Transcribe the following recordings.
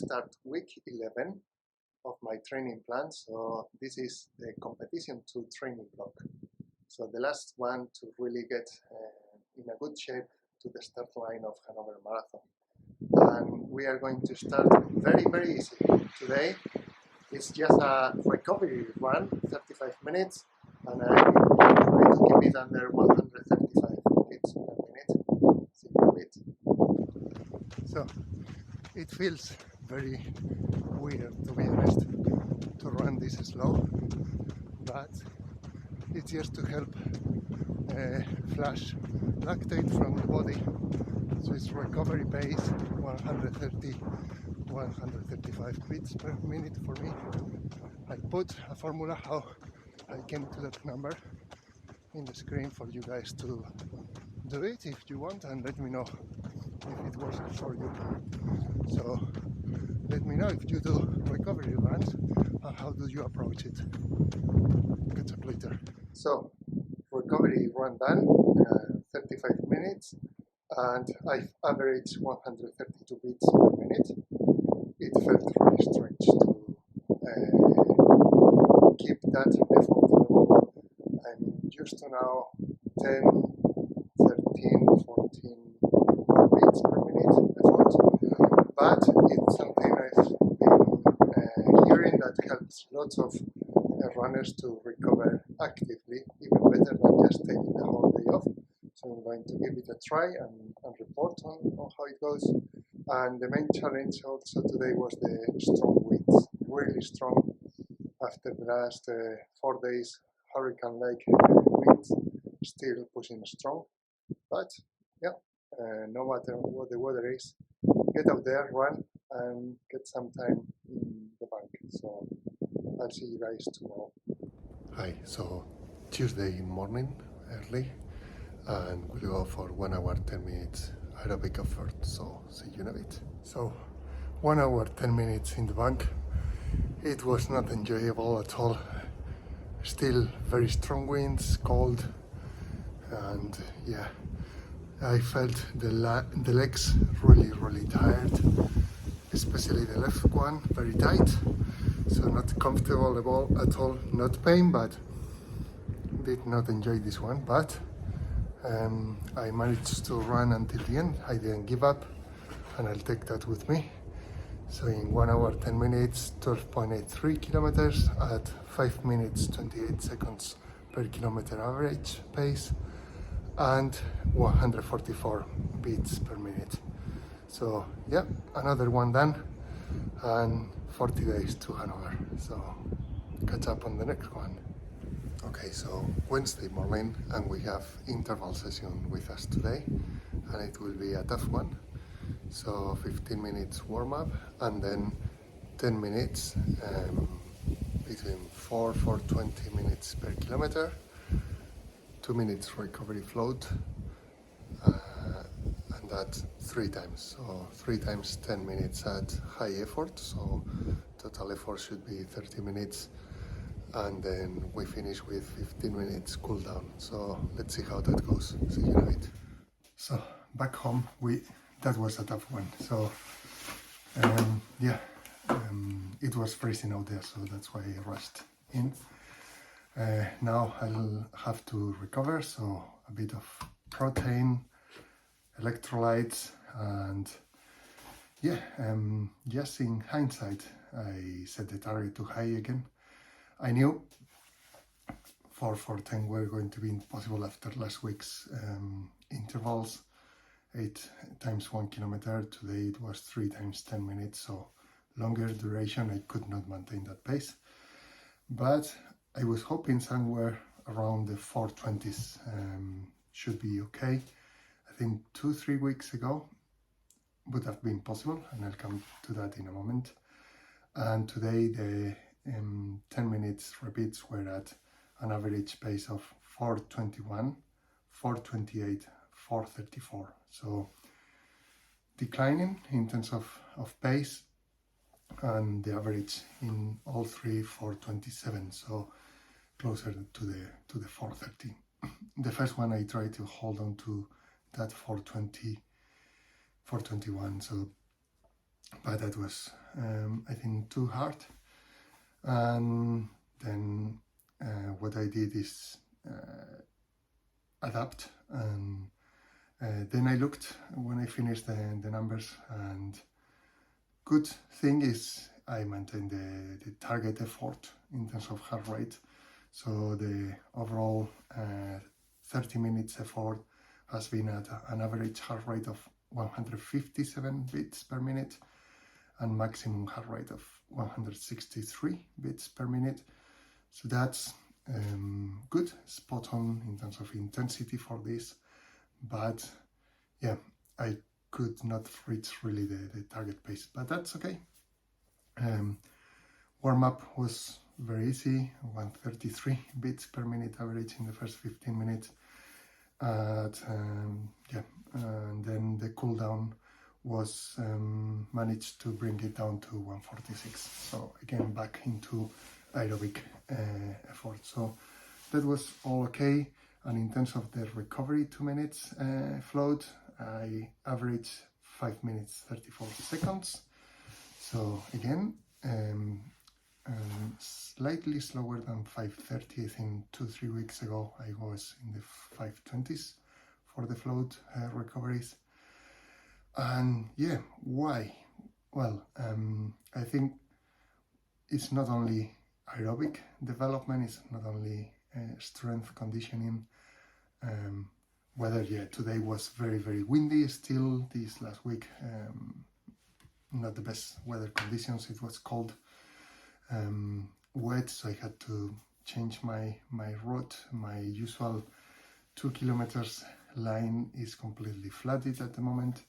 start week 11 of my training plan. So this is the competition to training block. So the last one to really get in a good shape to the start line of Hanover Marathon. And we are going to start very easy. Today it's just a recovery run, 35 minutes, and I will try to keep it under 135 beats per minute. Single beat. So it feels very weird, to be honest, to run this slow, but it's just to help flush lactate from the body. So it's recovery pace 130, 135 beats per minute for me. I put a formula how I came to that number in the screen for you guys to do it if you want, and let me know if it works for you. So let me know if you do recovery runs and how do you approach it. Catch up later. So recovery run done, 35 minutes, and I've averaged 132 beats per minute. It felt really strange to keep that effort level. I'm used to now 10, 13, 14 beats per minute effort, but it's something I've been hearing that helps lots of runners to recover actively, even better than just taking the whole day off. So I'm going to give it a try and report on how it goes. And the main challenge also today was the strong winds, really strong. After the last 4 days, hurricane-like winds, still pushing strong. But yeah, no matter what the weather is, get out there, run, and get some time in the bank. So I'll see you guys tomorrow. Hi, so Tuesday morning, early, and we'll go for 1 hour 10 minutes aerobic effort, so see you in a bit. So 1 hour 10 minutes in the bank. It was not enjoyable at all. Still very strong winds, cold, and yeah, I felt the legs really tired, especially the left one, very tight, so not comfortable at all, not pain, but did not enjoy this one. But I managed to run until the end. I didn't give up, and I'll take that with me. So in 1 hour 10 minutes, 12.83 kilometers at 5 minutes 28 seconds per kilometer average pace and 144 beats per minute. So yeah, another one done and 40 days to Hanover. So catch up on the next one. Okay, so Wednesday morning, and we have interval session with us today, and it will be a tough one. So 15 minutes warm up and then 10 minutes between 4-20 minutes per kilometer, 2 minutes recovery float, and that 3 times. So 3 times 10 minutes at high effort, so total effort should be 30 minutes, and then we finish with 15 minutes cool down. So let's see how that goes. See you in a bit. So back home, that was a tough one. So it was freezing out there, so that's why I rushed in. Now I'll have to recover, so a bit of protein, electrolytes, and yeah, just in hindsight, I set the target too high again. I knew 4-4-10 were going to be impossible after last week's intervals. 8 times 1 kilometer. Today it was 3 times 10 minutes, so longer duration. I could not maintain that pace, but I was hoping somewhere around the 420s should be okay. I think 2-3 weeks ago would have been possible, and I'll come to that in a moment. And today the 10 minutes repeats were at an average pace of 421, 428, 434. So declining in terms of pace, and the average in all three 427, so closer to the 430. The first one I tried to hold on to that 420, 421, so but that was I think too hard. And then what I did is adapt, and then I looked when I finished the numbers, and good thing is I maintained the target effort in terms of heart rate. So the overall 30 minutes effort has been at an average heart rate of 157 beats per minute and maximum heart rate of 163 beats per minute. So that's good, spot on in terms of intensity for this. But yeah, I could not reach really the target pace, but that's okay. Warm-up was very easy, 133 beats per minute average in the first 15 minutes. And then the cool down was managed to bring it down to 146. So again, back into aerobic effort. So that was all okay. And in terms of the recovery 2 minutes float, I averaged 5 minutes 34 seconds. So again, slightly slower than 5:30. I think 2-3 weeks ago I was in the 5:20s for the float recoveries. And yeah, why? Well, I think it's not only aerobic development, it's not only strength conditioning. Weather, today was very windy still this last week. Not the best weather conditions. It was cold, wet, so I had to change my route. My usual 2 kilometers line is completely flooded at the moment,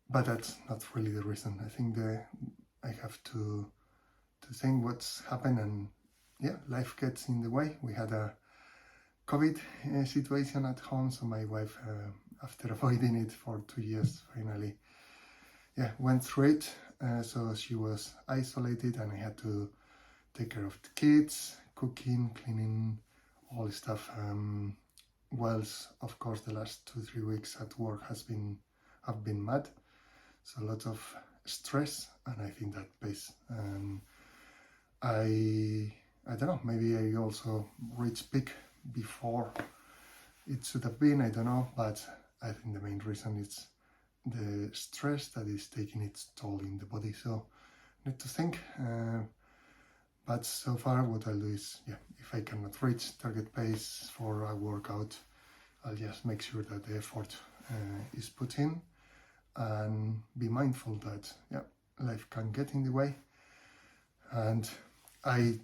but that's not really the reason. I think I have to think what's happened, and yeah, life gets in the way. We had a COVID situation at home, so my wife, after avoiding it for 2 years, finally went through it. So she was isolated, and I had to take care of the kids, cooking, cleaning, all the stuff. Whilst of course the last 2-3 weeks at work have been mad, so lots of stress, and I think that pays. I don't know, maybe I also reached peak before it should have been, I don't know, but I think the main reason is the stress that is taking its toll in the body. So I need to think, but so far what I'll do is, if I cannot reach target pace for a workout, I'll just make sure that the effort is put in, and be mindful that life can get in the way. And I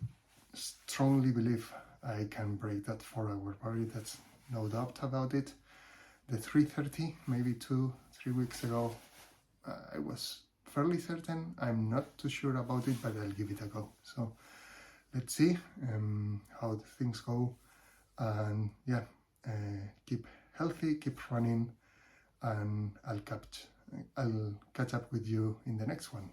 strongly believe I can break that 4-hour barrier. That's no doubt about it. The 3:30, maybe 2-3 weeks ago, I was fairly certain. I'm not too sure about it, but I'll give it a go. So let's see how things go, and keep healthy, keep running, and I'll catch up with you in the next one.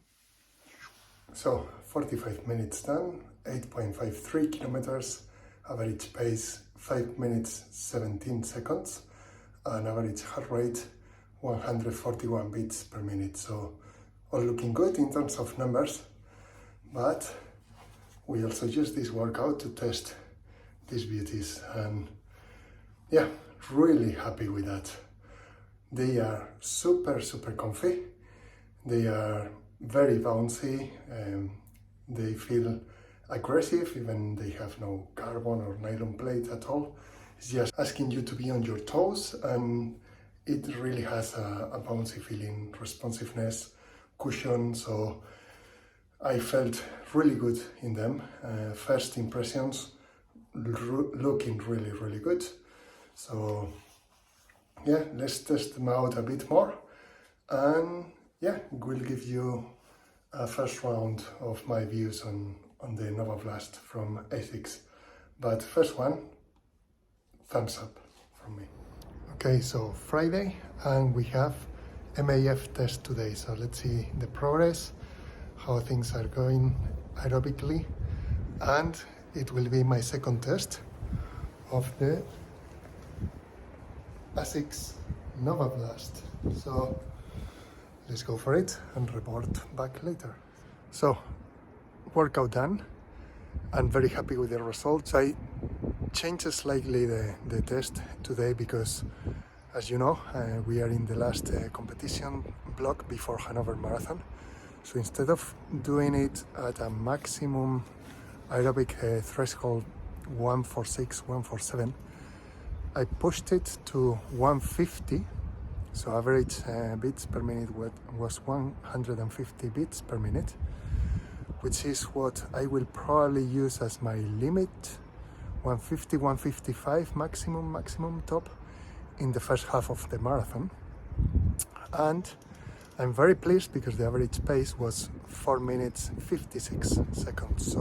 So 45 minutes done, 8.53 kilometers, average pace 5 minutes 17 seconds, and average heart rate 141 beats per minute. So all looking good in terms of numbers, but we also use this workout to test these beauties, and really happy with that. They are super comfy, they are very bouncy, they feel aggressive, even they have no carbon or nylon plate at all. It's just asking you to be on your toes, and it really has a bouncy feeling, responsiveness, cushion. So I felt really good in them. First impressions looking really good. So let's test them out a bit more, and we'll give you a first round of my views on the Nova Blast from ASICS. But first one, thumbs up from me. Okay, so Friday, and we have MAF test today. So let's see the progress, how things are going aerobically, and it will be my second test of the ASICS Nova Blast. So let's go for it and report back later. So, workout done. I'm very happy with the results. I changed slightly the test today because, as you know, we are in the last competition block before HANNOVER Marathon. So instead of doing it at a maximum aerobic threshold 146, 147, I pushed it to 150. So average beats per minute was 150 beats per minute, which is what I will probably use as my limit, 150, 155 maximum top in the first half of the marathon. And I'm very pleased because the average pace was 4 minutes 56 seconds, so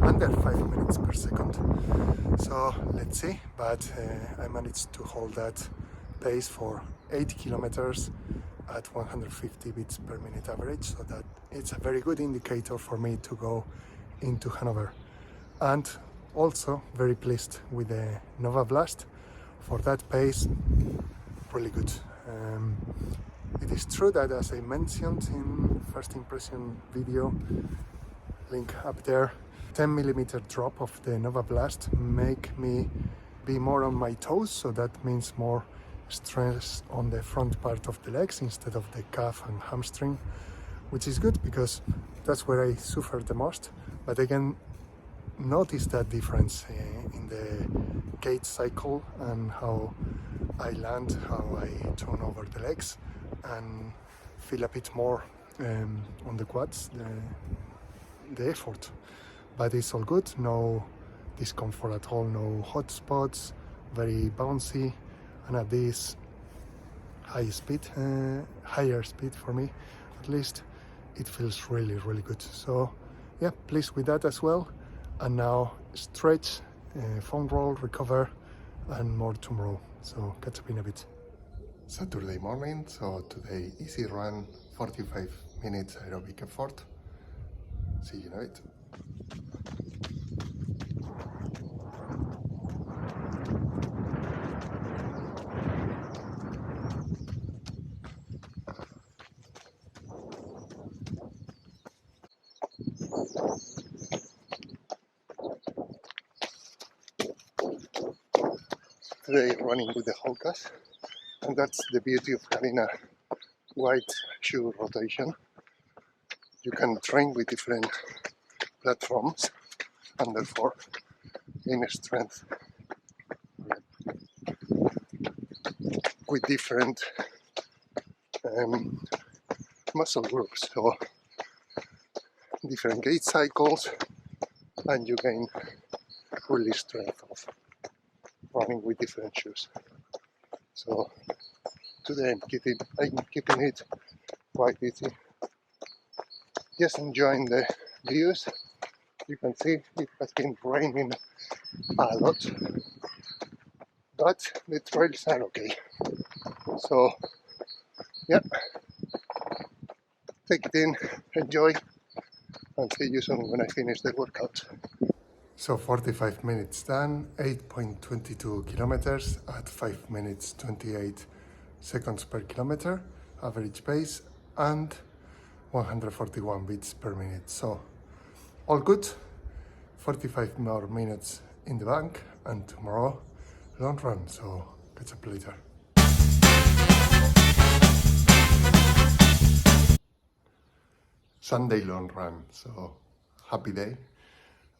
under 5 minutes per second. So let's see, but I managed to hold that pace for 8 kilometers at 150 beats per minute average, so that it's a very good indicator for me to go into HANNOVER. And also very pleased with the Nova Blast. For that pace, really good. It is true that, as I mentioned in first impression video, link up there, 10mm drop of the Nova Blast make me be more on my toes, so that means more stress on the front part of the legs instead of the calf and hamstring, which is good because that's where I suffer the most. But I can notice that difference in the gait cycle and how I land, how I turn over the legs, and feel a bit more on the quads, the effort. But it's all good, no discomfort at all, no hot spots, very bouncy, and at this higher speed for me at least, it feels really good. So yeah, pleased with that as well. And now stretch, foam roll, recover, and more tomorrow. So catch up in a bit. Saturday morning, so today easy run, 45 minutes aerobic effort. See you in a bit. Today running with the HAJ, and that's the beauty of having a wide shoe rotation. You can train with different platforms and therefore gain strength with different muscle groups, so different gait cycles, and you gain really strength of running with different shoes. So today I'm keeping it quite easy, just enjoying the views. You can see it has been raining a lot, but the trails are okay. So yeah, take it in, enjoy, and see you soon when I finish the workout. So 45 minutes done, 8.22 kilometers at 5 minutes 28 seconds per kilometer, average pace, and 141 beats per minute. So all good, 45 more minutes in the bank, and tomorrow long run, so catch up later. Sunday long run, so happy day.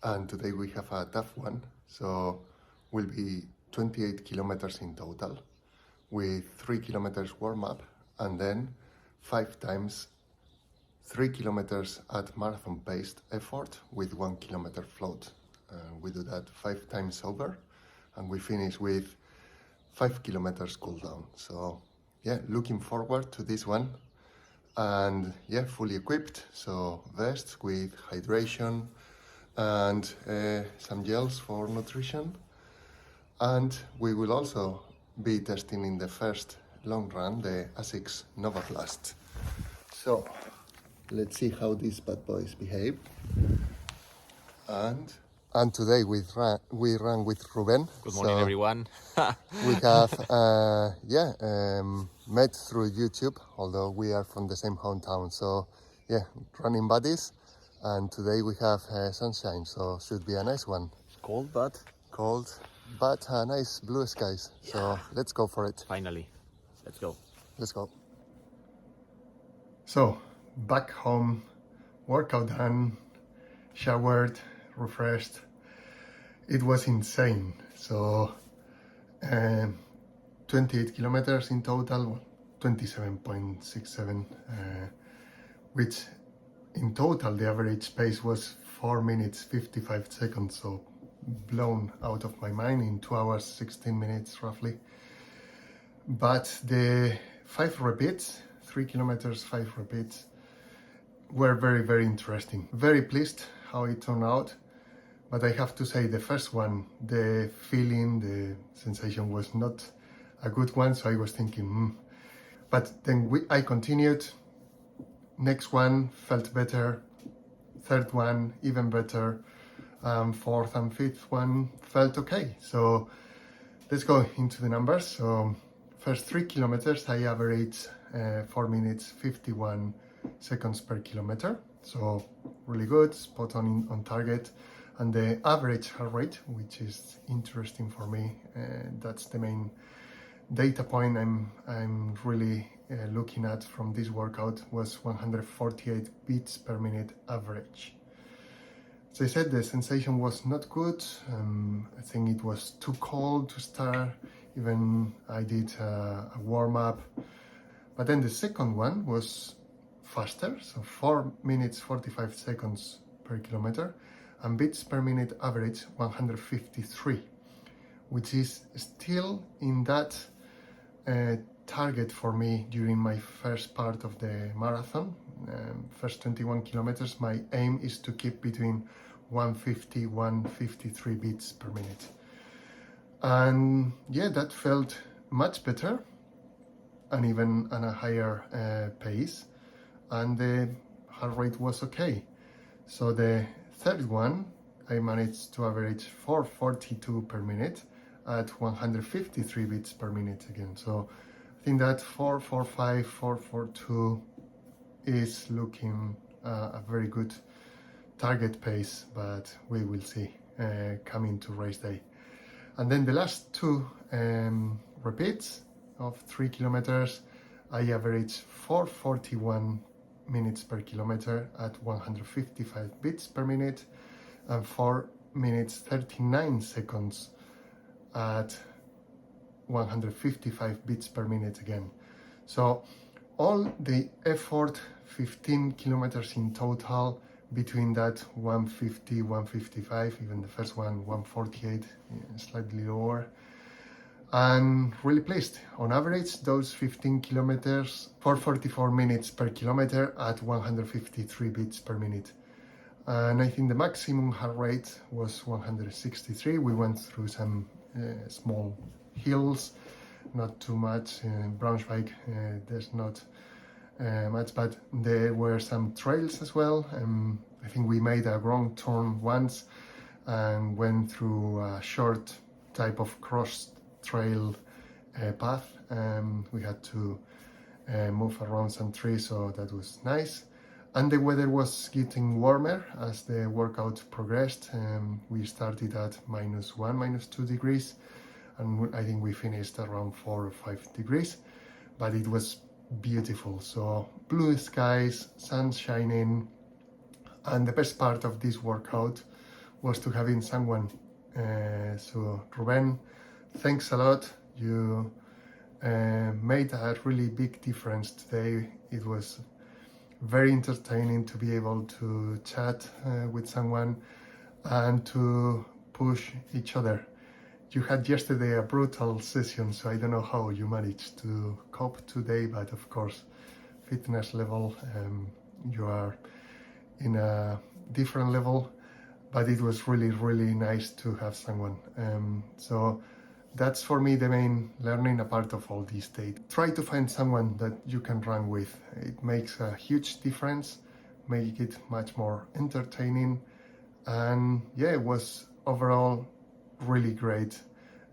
And today we have a tough one, so will be 28 kilometers in total, with 3 kilometers warm-up, and then 5 times 3 kilometers at marathon-paced effort with 1 kilometer float. We do that 5 times over, and we finish with 5 kilometers cool down. So yeah, looking forward to this one. And yeah, fully equipped, so vest with hydration, and some gels for nutrition. And we will also be testing in the first long run the HAJ Nova Blast. So let's see how these bad boys behave. And And today we ran with Ruben. Good morning, everyone. We have met through YouTube, although we are from the same hometown. So yeah, running buddies. And today we have sunshine, so should be a nice one. Cold, but nice blue skies. Yeah. So let's go for it. Finally, let's go. Let's go. So back home, workout done, showered, refreshed. It was insane. So 28 kilometers in total, 27.67, which in total the average pace was 4 minutes 55 seconds, so blown out of my mind in 2 hours 16 minutes roughly. But the 5 repeats, 3 kilometers 5 repeats, were very, very interesting. Very pleased how it turned out. But I have to say, the first one, the feeling, the sensation was not a good one, so I was thinking, But then I continued. Next one felt better. Third one, even better. Fourth and fifth one felt okay. So let's go into the numbers. So first 3 kilometers, I averaged 4 minutes 51 seconds per kilometer. So really good, spot on target. And the average heart rate, which is interesting for me, that's the main data point I'm really looking at from this workout, was 148 beats per minute average. As I said, the sensation was not good. I think it was too cold to start. Even I did a warm-up. But then the second one was faster, so 4 minutes 45 seconds per kilometer, and beats per minute average 153, which is still in that target for me during my first part of the marathon. First 21 kilometers, my aim is to keep between 150 153 beats per minute. And yeah, that felt much better, and even on a higher pace, and the heart rate was okay. So the third one, I managed to average 442 per minute at 153 beats per minute again. So I think that 445, 442 is looking a very good target pace, but we will see coming to race day. And then the last 2 repeats of 3 kilometers, I averaged 441 minutes per kilometer at 155 beats per minute, and 4 minutes 39 seconds at 155 beats per minute again. So all the effort, 15 kilometers in total, between that 150, 155, even the first one 148, slightly lower. And really pleased. On average, those 15 kilometers, 444 minutes per kilometer at 153 beats per minute. And I think the maximum heart rate was 163. We went through some small hills, not too much. In Braunschweig, there's not much, but there were some trails as well. I think we made a wrong turn once and went through a short type of cross trail path. We had to move around some trees, so that was nice. And the weather was getting warmer as the workout progressed. We started at -1, -2 degrees, and I think we finished around 4 or 5 degrees, but it was beautiful. So blue skies, sun shining, and the best part of this workout was to having someone. So Ruben, thanks a lot. You made a really big difference today. It was very entertaining to be able to chat with someone and to push each other. You had yesterday a brutal session, so I don't know how you managed to cope today, but of course, fitness level, you are in a different level, but it was really, really nice to have someone. So that's for me the main learning, a part of all these days. Try to find someone that you can run with. It makes a huge difference, make it much more entertaining, And yeah, it was overall really great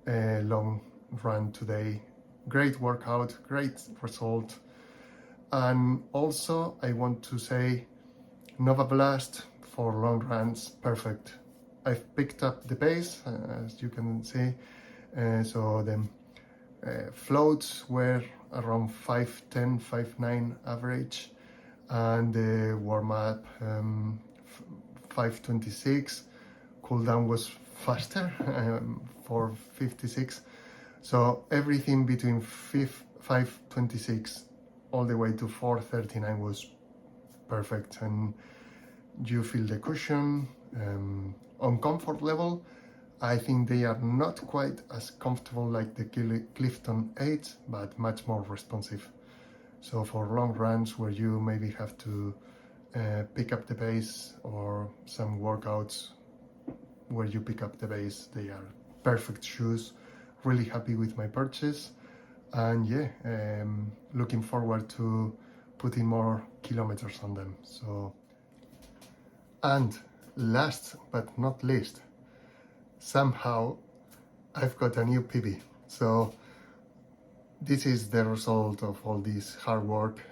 long run today. Great workout, great result. And also I want to say Nova Blast for long runs, perfect. I've picked up the pace, as you can see. So the floats were around 5:10, 5:09 average, and the warm-up 5:26. Cool down was faster, 4:56. So everything between 5:26 all the way to 4:39 was perfect, and you feel the cushion. On comfort level, I think they are not quite as comfortable like the Clifton 8, but much more responsive. So for long runs where you maybe have to pick up the pace, or some workouts where you pick up the pace, they are perfect shoes. Really happy with my purchase, and yeah, looking forward to putting more kilometers on them. So, and last but not least, somehow I've got a new PB. So this is the result of all this hard work.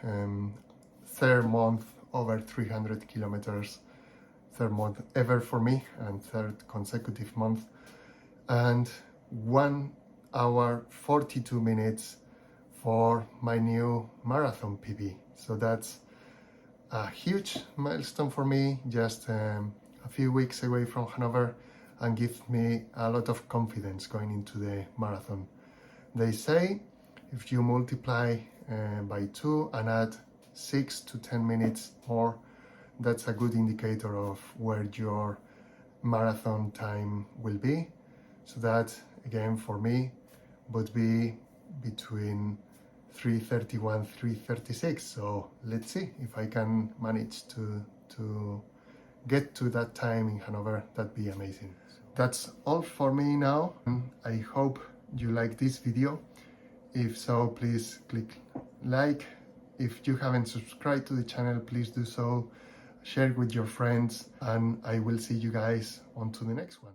Third month over 300 kilometers, third month ever for me, and third consecutive month, and 1 hour 42 minutes for my new marathon PB. So that's a huge milestone for me, just a few weeks away from Hanover, and gives me a lot of confidence going into the marathon. They say if you multiply by 2 and add 6 to 10 minutes more, that's a good indicator of where your marathon time will be. So that, again, for me, would be between 3:31, 3:36. So let's see if I can manage to get to that time in Hanover. That'd be amazing. That's all for me now. I hope you like this video. If so, please click like. If you haven't subscribed to the channel, please do so. Share it with your friends, and I will see you guys on to the next one.